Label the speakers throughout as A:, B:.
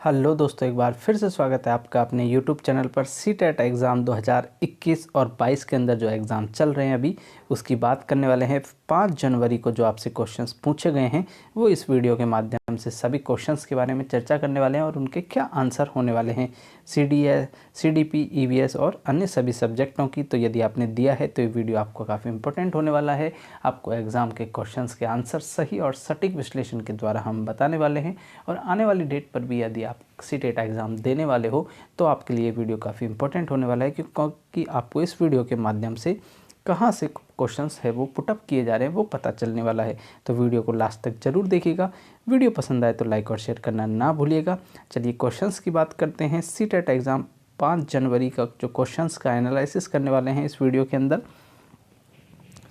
A: Hello दोस्तों, एक बार फिर से स्वागत है आपका अपने यूट्यूब चैनल पर। सीटेट एग्ज़ाम 2021 और 22 के अंदर जो एग्ज़ाम चल रहे हैं अभी उसकी बात करने वाले हैं। 5 जनवरी को जो आपसे क्वेश्चंस पूछे गए हैं वो इस वीडियो के माध्यम से सभी क्वेश्चंस के बारे में चर्चा करने वाले हैं और उनके क्या आंसर होने वाले हैं CDP, EVS और अन्य सभी सब्जेक्टों की। तो यदि आपने दिया है तो ये वीडियो आपको काफ़ी इंपॉर्टेंट होने वाला है। आपको एग्ज़ाम के क्वेश्चंस के आंसर सही और सटीक विश्लेषण के द्वारा हम बताने वाले हैं और आने वाली डेट पर भी यदि आप सीटेट एग्ज़ाम देने वाले हो तो आपके लिए वीडियो काफ़ी इंपॉर्टेंट होने वाला है, क्योंकि आपको इस वीडियो के माध्यम से कहाँ से क्वेश्चंस है वो पुटअप किए जा रहे हैं वो पता चलने वाला है। तो वीडियो को लास्ट तक ज़रूर देखिएगा। वीडियो पसंद आए तो लाइक और शेयर करना ना भूलिएगा। चलिए क्वेश्चंस की बात करते हैं। सीटेट एग्ज़ाम 5 जनवरी का जो क्वेश्चंस का एनालिसिस करने वाले हैं इस वीडियो के अंदर।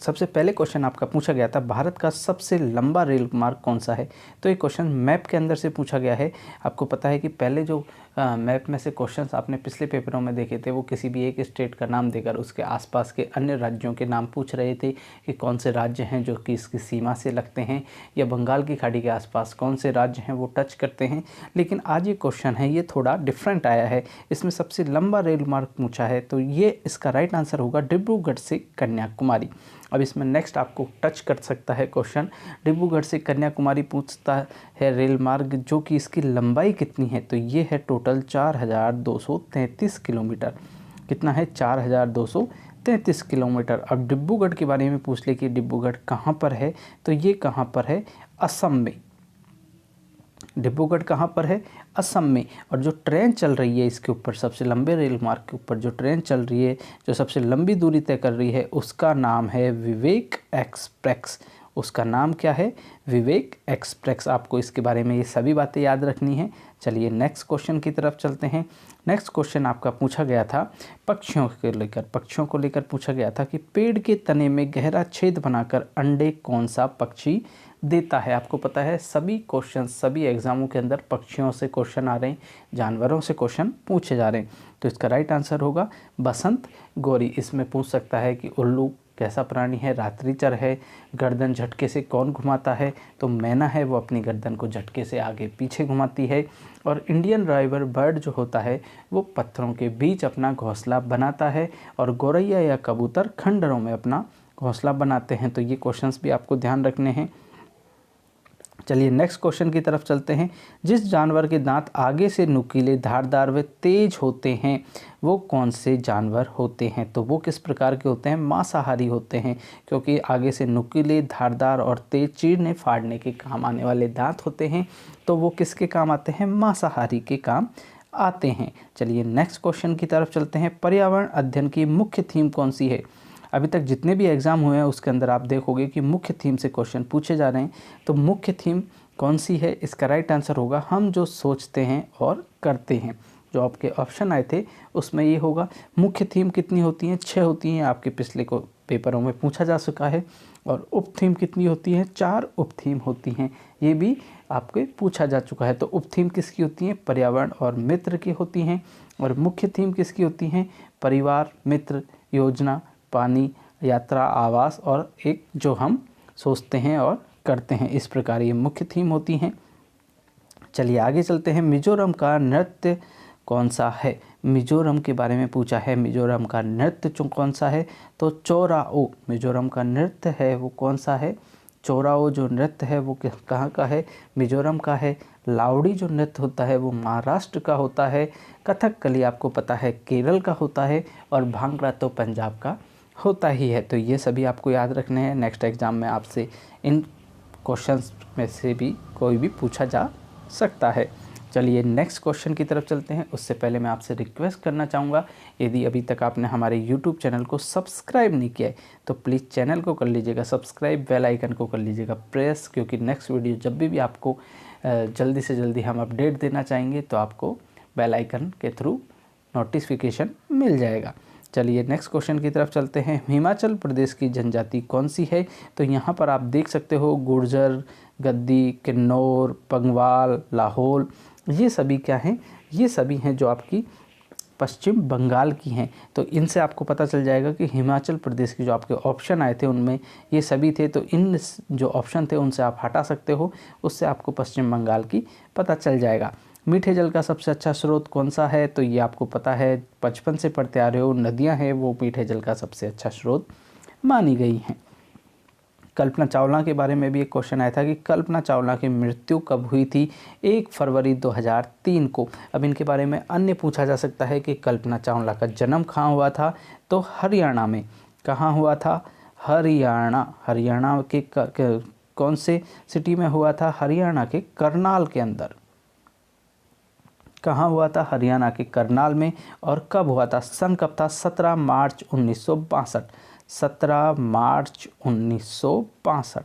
A: सबसे पहले क्वेश्चन आपका पूछा गया था, भारत का सबसे लंबा रेल मार्ग कौन सा है। तो ये क्वेश्चन मैप के अंदर से पूछा गया है। आपको पता है कि पहले जो मैप में से क्वेश्चंस आपने पिछले पेपरों में देखे थे वो किसी भी एक स्टेट का नाम देकर उसके आसपास के अन्य राज्यों के नाम पूछ रहे थे कि कौन से राज्य हैं जो कि इसकी सीमा से लगते हैं या बंगाल की खाड़ी के आसपास कौन से राज्य हैं वो टच करते हैं। लेकिन आज ये क्वेश्चन है ये थोड़ा डिफरेंट आया है। इसमें सबसे लंबा रेल मार्ग पूछा है तो ये इसका राइट आंसर होगा डिब्रूगढ़ से कन्याकुमारी। अब इसमें नेक्स्ट आपको टच कर सकता है क्वेश्चन, डिब्रूगढ़ से कन्याकुमारी पूछता है रेल मार्ग जो कि इसकी लंबाई कितनी है। तो ये है टोटल 4233 किलोमीटर। कितना है? 4233 किलोमीटर। अब डिब्रूगढ़ के बारे में पूछ ले कि डिब्रूगढ़ कहाँ पर है, तो ये कहाँ पर है? असम में। डिब्रूगढ़ कहाँ पर है? असम में। और जो ट्रेन चल रही है इसके ऊपर, सबसे लंबे रेल मार्ग के ऊपर जो ट्रेन चल रही है, जो सबसे लंबी दूरी तय कर रही है, उसका नाम है विवेक एक्सप्रेस। उसका नाम क्या है? विवेक एक्सप्रेस। आपको इसके बारे में ये सभी बातें याद रखनी है। चलिए नेक्स्ट क्वेश्चन की तरफ चलते हैं। नेक्स्ट क्वेश्चन आपका पूछा गया था पक्षियों को लेकर पूछा गया था कि पेड़ के तने में गहरा छेद बनाकर अंडे कौन सा पक्षी देता है। आपको पता है सभी क्वेश्चन सभी एग्जामों के अंदर पक्षियों से क्वेश्चन आ रहे हैं, जानवरों से क्वेश्चन पूछे जा रहे हैं। तो इसका राइट आंसर होगा बसंत गौरी। इसमें पूछ सकता है कि उल्लू कैसा प्राणी है, रात्रिचर है, गर्दन झटके से कौन घुमाता है। तो मैना है, वो अपनी गर्दन को झटके से आगे पीछे घुमाती है। और इंडियन राइवर बर्ड जो होता है वो पत्थरों के बीच अपना घोंसला बनाता है। और गौरैया या कबूतर खंडरों में अपना घोंसला बनाते हैं। तो ये क्वेश्चंस भी आपको ध्यान रखने हैं। चलिए नेक्स्ट क्वेश्चन की तरफ चलते हैं। जिस जानवर के दांत आगे से नुकीले, धारदार व तेज होते हैं वो कौन से जानवर होते हैं। तो वो किस प्रकार के होते हैं? मांसाहारी होते हैं, क्योंकि आगे से नुकीले, धारदार और तेज चीरने फाड़ने के काम आने वाले दांत होते हैं। तो वो किसके काम आते हैं? मांसाहारी के काम आते हैं। चलिए नेक्स्ट क्वेश्चन की तरफ चलते हैं। पर्यावरण अध्ययन की मुख्य थीम कौन सी है। अभी तक जितने भी एग्ज़ाम हुए हैं उसके अंदर आप देखोगे कि मुख्य थीम से क्वेश्चन पूछे जा रहे हैं। तो मुख्य थीम कौन सी है? इसका राइट आंसर होगा हम जो सोचते हैं और करते हैं। जो आपके ऑप्शन आए थे उसमें ये होगा। मुख्य थीम कितनी होती हैं? 6 होती हैं, आपके पिछले को पेपरों में पूछा जा चुका है। और उप थीम कितनी होती हैं? 4 उप थीम होती हैं, ये भी आपके पूछा जा चुका है। तो उप थीम किसकी होती हैं? पर्यावरण और मित्र की होती हैं। और मुख्य थीम किसकी होती हैं? परिवार, मित्र, योजना, पानी, यात्रा, आवास और एक जो हम सोचते हैं और करते हैं। इस प्रकार ये मुख्य थीम होती हैं। चलिए आगे चलते हैं। मिजोरम का नृत्य कौन सा है? मिजोरम के बारे में पूछा है। मिजोरम का नृत्य कौन सा है? तो चोराओ। मिजोरम का नृत्य है वो कौन सा है? चोराओ जो नृत्य है वो कहाँ का है? मिजोरम का है। लावड़ी जो नृत्य होता है वो महाराष्ट्र का होता है। कथकली आपको पता है केरल का होता है। और भांगड़ा तो पंजाब का होता ही है। तो ये सभी आपको याद रखने हैं। नेक्स्ट एग्ज़ाम में आपसे इन क्वेश्चंस में से भी कोई भी पूछा जा सकता है। चलिए नेक्स्ट क्वेश्चन की तरफ चलते हैं। उससे पहले मैं आपसे रिक्वेस्ट करना चाहूँगा, यदि अभी तक आपने हमारे यूट्यूब चैनल को सब्सक्राइब नहीं किया है तो प्लीज़ चैनल को कर लीजिएगा सब्सक्राइब, बेल आइकन को कर लीजिएगा प्रेस, क्योंकि नेक्स्ट वीडियो जब भी आपको जल्दी से जल्दी हम अपडेट देना चाहेंगे तो आपको बेल आइकन के थ्रू नोटिफिकेशन मिल जाएगा। चलिए नेक्स्ट क्वेश्चन की तरफ चलते हैं। हिमाचल प्रदेश की जनजाति कौन सी है? तो यहाँ पर आप देख सकते हो गुर्जर, गद्दी, किन्नौर, पंगवाल, लाहौल, ये सभी क्या हैं? ये सभी हैं जो आपकी पश्चिम बंगाल की हैं। तो इनसे आपको पता चल जाएगा कि हिमाचल प्रदेश के जो आपके ऑप्शन आए थे उनमें ये सभी थे। तो इन जो ऑप्शन थे उनसे आप हटा सकते हो, उससे आपको पश्चिम बंगाल की पता चल जाएगा। मीठे जल का सबसे अच्छा स्रोत कौन सा है? तो ये आपको पता है, बचपन से पढ़ते आ रहे हो, नदियाँ हैं वो मीठे जल का सबसे अच्छा स्रोत मानी गई हैं। कल्पना चावला के बारे में भी एक क्वेश्चन आया था कि कल्पना चावला की मृत्यु कब हुई थी? 1 फरवरी 2003 को। अब इनके बारे में अन्य पूछा जा सकता है कि कल्पना चावला का जन्म कहाँ हुआ था? तो हरियाणा में। कहाँ हुआ था? हरियाणा के कौन से सिटी में हुआ था? हरियाणा के करनाल के अंदर। कहाँ हुआ था? हरियाणा के करनाल में। और कब हुआ था? सन कब था? 17 मार्च 1962। 17 मार्च 1962।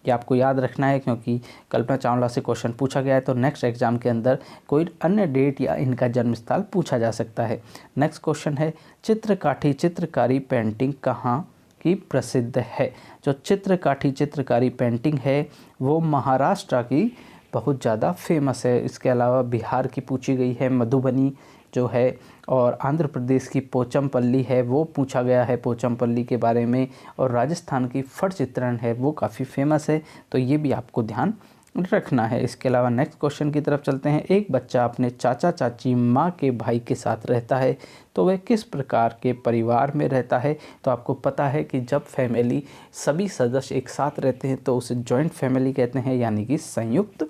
A: ये आपको याद रखना है, क्योंकि कल्पना चावला से क्वेश्चन पूछा गया है तो नेक्स्ट एग्जाम के अंदर कोई अन्य डेट या इनका जन्म स्थल पूछा जा सकता है। नेक्स्ट क्वेश्चन है, चित्रकाठी चित्रकारी पेंटिंग कहाँ की प्रसिद्ध है? जो चित्रकाठी चित्रकारी पेंटिंग है वो महाराष्ट्र की बहुत ज़्यादा फेमस है। इसके अलावा बिहार की पूछी गई है मधुबनी जो है, और आंध्र प्रदेश की पोचमपल्ली है वो पूछा गया है पोचमपल्ली के बारे में, और राजस्थान की फट चित्रण है वो काफ़ी फेमस है, तो ये भी आपको ध्यान रखना है। इसके अलावा नेक्स्ट क्वेश्चन की तरफ चलते हैं। एक बच्चा अपने चाचा चाची माँ के भाई के साथ रहता है तो वह किस प्रकार के परिवार में रहता है? तो आपको पता है कि जब फैमिली सभी सदस्य एक साथ रहते हैं तो उसे जॉइंट फैमिली कहते हैं, यानी कि संयुक्त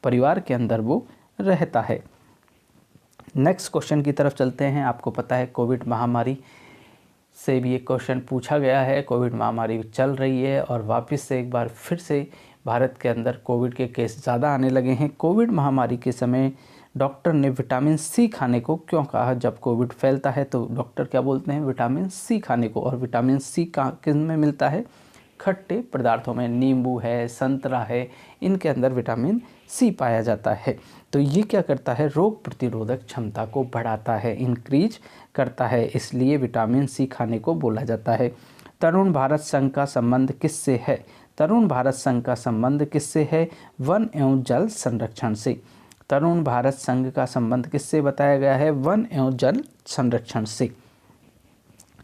A: परिवार के अंदर वो रहता है। नेक्स्ट क्वेश्चन की तरफ चलते हैं। आपको पता है कोविड महामारी से भी एक क्वेश्चन पूछा गया है। कोविड महामारी चल रही है और वापस से एक बार फिर से भारत के अंदर कोविड के केस ज़्यादा आने लगे हैं। कोविड महामारी के समय डॉक्टर ने विटामिन सी खाने को क्यों कहा? जब कोविड फैलता है तो डॉक्टर क्या बोलते हैं? विटामिन सी खाने को। और विटामिन सी किन में मिलता है? खट्टे पदार्थों में, नींबू है, संतरा है, इनके अंदर विटामिन सी पाया जाता है। तो ये क्या करता है? रोग प्रतिरोधक क्षमता को बढ़ाता है, इंक्रीज करता है, इसलिए विटामिन सी खाने को बोला जाता है। तरुण भारत संघ का संबंध किससे है? तरुण भारत संघ का संबंध किससे है? वन एवं जल संरक्षण से। तरुण भारत संघ का संबंध किससे बताया गया है? वन एवं जल संरक्षण से।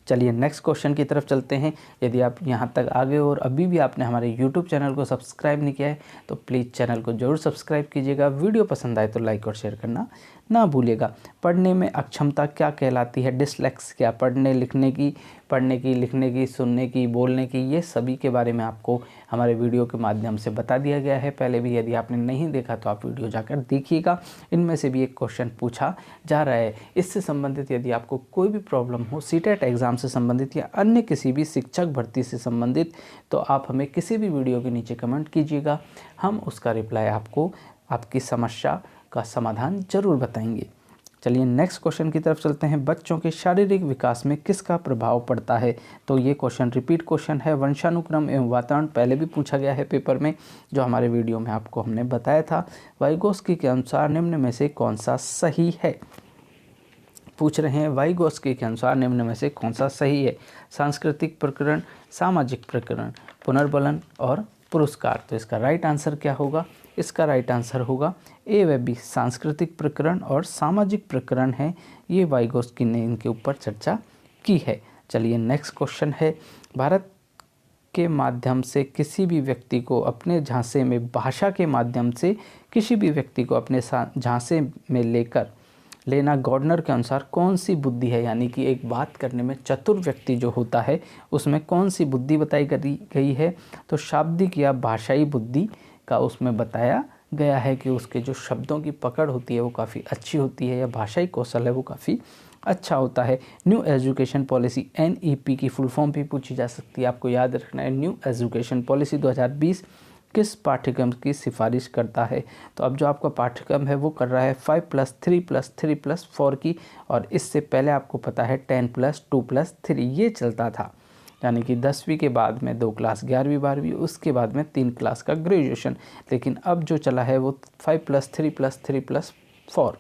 A: चलिए नेक्स्ट क्वेश्चन की तरफ चलते हैं। यदि आप यहाँ तक आ गए और अभी भी आपने हमारे YouTube चैनल को सब्सक्राइब नहीं किया है तो प्लीज़ चैनल को जरूर सब्सक्राइब कीजिएगा। वीडियो पसंद आए तो लाइक और शेयर करना ना भूलिएगा। पढ़ने में अक्षमता क्या कहलाती है? डिसलेक्सिया, पढ़ने की, लिखने की, सुनने की, बोलने की, ये सभी के बारे में आपको हमारे वीडियो के माध्यम से बता दिया गया है पहले भी। यदि आपने नहीं देखा तो आप वीडियो जाकर देखिएगा। इनमें से भी एक क्वेश्चन पूछा जा रहा है। इससे संबंधित यदि आपको कोई भी प्रॉब्लम हो, सीटेट एग्ज़ाम से संबंधित या अन्य किसी भी शिक्षक भर्ती से संबंधित, तो आप हमें किसी भी वीडियो के नीचे कमेंट कीजिएगा। हम उसका रिप्लाई आपको आपकी समस्या का समाधान जरूर बताएंगे। चलिए नेक्स्ट क्वेश्चन की तरफ चलते हैं। बच्चों के शारीरिक विकास में किसका प्रभाव पड़ता है? तो ये क्वेश्चन रिपीट क्वेश्चन है। वंशानुक्रम एवं वातावरण पहले भी पूछा गया है पेपर में, जो हमारे वीडियो में आपको हमने बताया था। वाइगोस्की के अनुसार निम्न में से कौन सा सही है? पूछ रहे हैं वाइगोस्की के अनुसार निम्न में से कौन सा सही है? सांस्कृतिक प्रकरण, सामाजिक प्रकरण, पुनर्बलन और पुरस्कार। तो इसका राइट आंसर क्या होगा? इसका राइट आंसर होगा ए व बी, सांस्कृतिक प्रकरण और सामाजिक प्रकरण है। ये वाइगोस्की ने इनके ऊपर चर्चा की है। चलिए नेक्स्ट क्वेश्चन है। भारत के माध्यम से किसी भी व्यक्ति को अपने झांसे में, भाषा के माध्यम से किसी भी व्यक्ति को अपने झांसे में लेना गॉर्डनर के अनुसार कौन सी बुद्धि है? यानी कि एक बात करने में चतुर व्यक्ति जो होता है उसमें कौन सी बुद्धि बताई गई है? तो शाब्दिक या भाषाई बुद्धि का उसमें बताया गया है कि उसके जो शब्दों की पकड़ होती है वो काफ़ी अच्छी होती है, या भाषाई कौशल है वो काफ़ी अच्छा होता है। न्यू एजुकेशन पॉलिसी NEP की फुल फॉर्म भी पूछी जा सकती है, आपको याद रखना है। न्यू एजुकेशन पॉलिसी 2020 किस पाठ्यक्रम की सिफारिश करता है? तो अब जो आपका पाठ्यक्रम है वो कर रहा है 5+3+3+4 की, और इससे पहले आपको पता है 10+2+3 ये चलता था। यानी कि 10वीं के बाद में 2 क्लास 11वीं 12वीं, उसके बाद में 3 क्लास का ग्रेजुएशन। लेकिन अब जो चला है वो 5+3+3+4।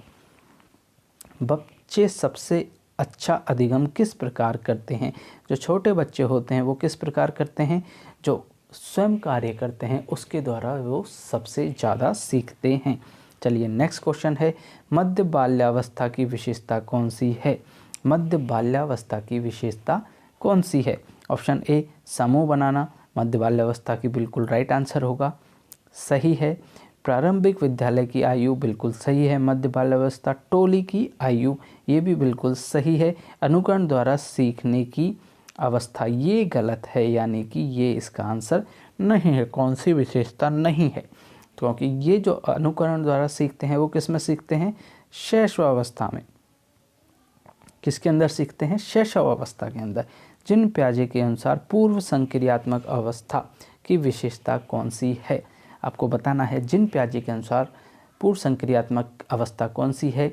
A: बच्चे सबसे अच्छा अधिगम किस प्रकार करते हैं? जो छोटे बच्चे होते हैं वो किस प्रकार करते हैं? जो स्वयं कार्य करते हैं उसके द्वारा वो सबसे ज़्यादा सीखते हैं। चलिए नेक्स्ट क्वेश्चन है। मध्य बाल्यावस्था की विशेषता कौन सी है? मध्य बाल्यावस्था की विशेषता कौन सी है? ऑप्शन ए समूह बनाना मध्य बाल्यावस्था की बिल्कुल राइट आंसर होगा, सही है। प्रारंभिक विद्यालय की आयु बिल्कुल सही है। मध्य बाल्यावस्था, टोली की आयु, ये भी बिल्कुल सही है। अनुकरण द्वारा सीखने की अवस्था, ये गलत है, यानी कि ये इसका आंसर नहीं है। कौन सी विशेषता नहीं है? क्योंकि ये जो अनुकरण द्वारा सीखते हैं वो किस में सीखते हैं? शैशवावस्था में। किसके अंदर सीखते हैं? शैशवावस्था के अंदर। जिन पियाजे के अनुसार पूर्व संक्रियात्मक अवस्था की विशेषता कौन सी है? आपको बताना है जिन पियाजे के अनुसार पूर्व संक्रियात्मक अवस्था कौन सी है?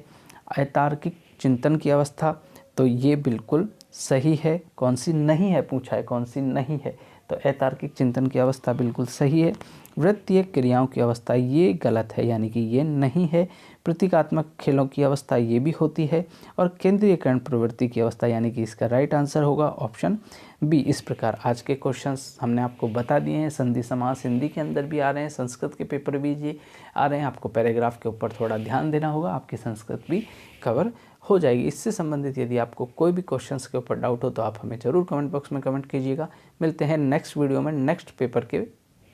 A: अतार्किक चिंतन की अवस्था, तो ये बिल्कुल सही है। कौन सी नहीं है पूछा है, कौन सी नहीं है? तो अतार्किक चिंतन की अवस्था बिल्कुल सही है। वृत्तीय क्रियाओं की अवस्था, ये गलत है, यानी कि ये नहीं है। प्रतीकात्मक खेलों की अवस्था, ये भी होती है। और केंद्रीयकरण प्रवृत्ति की अवस्था, यानी कि इसका राइट आंसर होगा ऑप्शन बी। इस प्रकार आज के क्वेश्चंस हमने आपको बता दिए हैं। संधि समास हिंदी के अंदर भी आ रहे हैं, संस्कृत के पेपर भी ये आ रहे हैं। आपको पैराग्राफ के ऊपर थोड़ा ध्यान देना होगा, आपकी संस्कृत भी कवर हो जाएगी। इससे संबंधित यदि आपको कोई भी क्वेश्चंस के ऊपर डाउट हो तो आप हमें ज़रूर कमेंट बॉक्स में कमेंट कीजिएगा। मिलते हैं नेक्स्ट वीडियो में नेक्स्ट पेपर के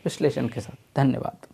A: विश्लेषण के साथ। धन्यवाद।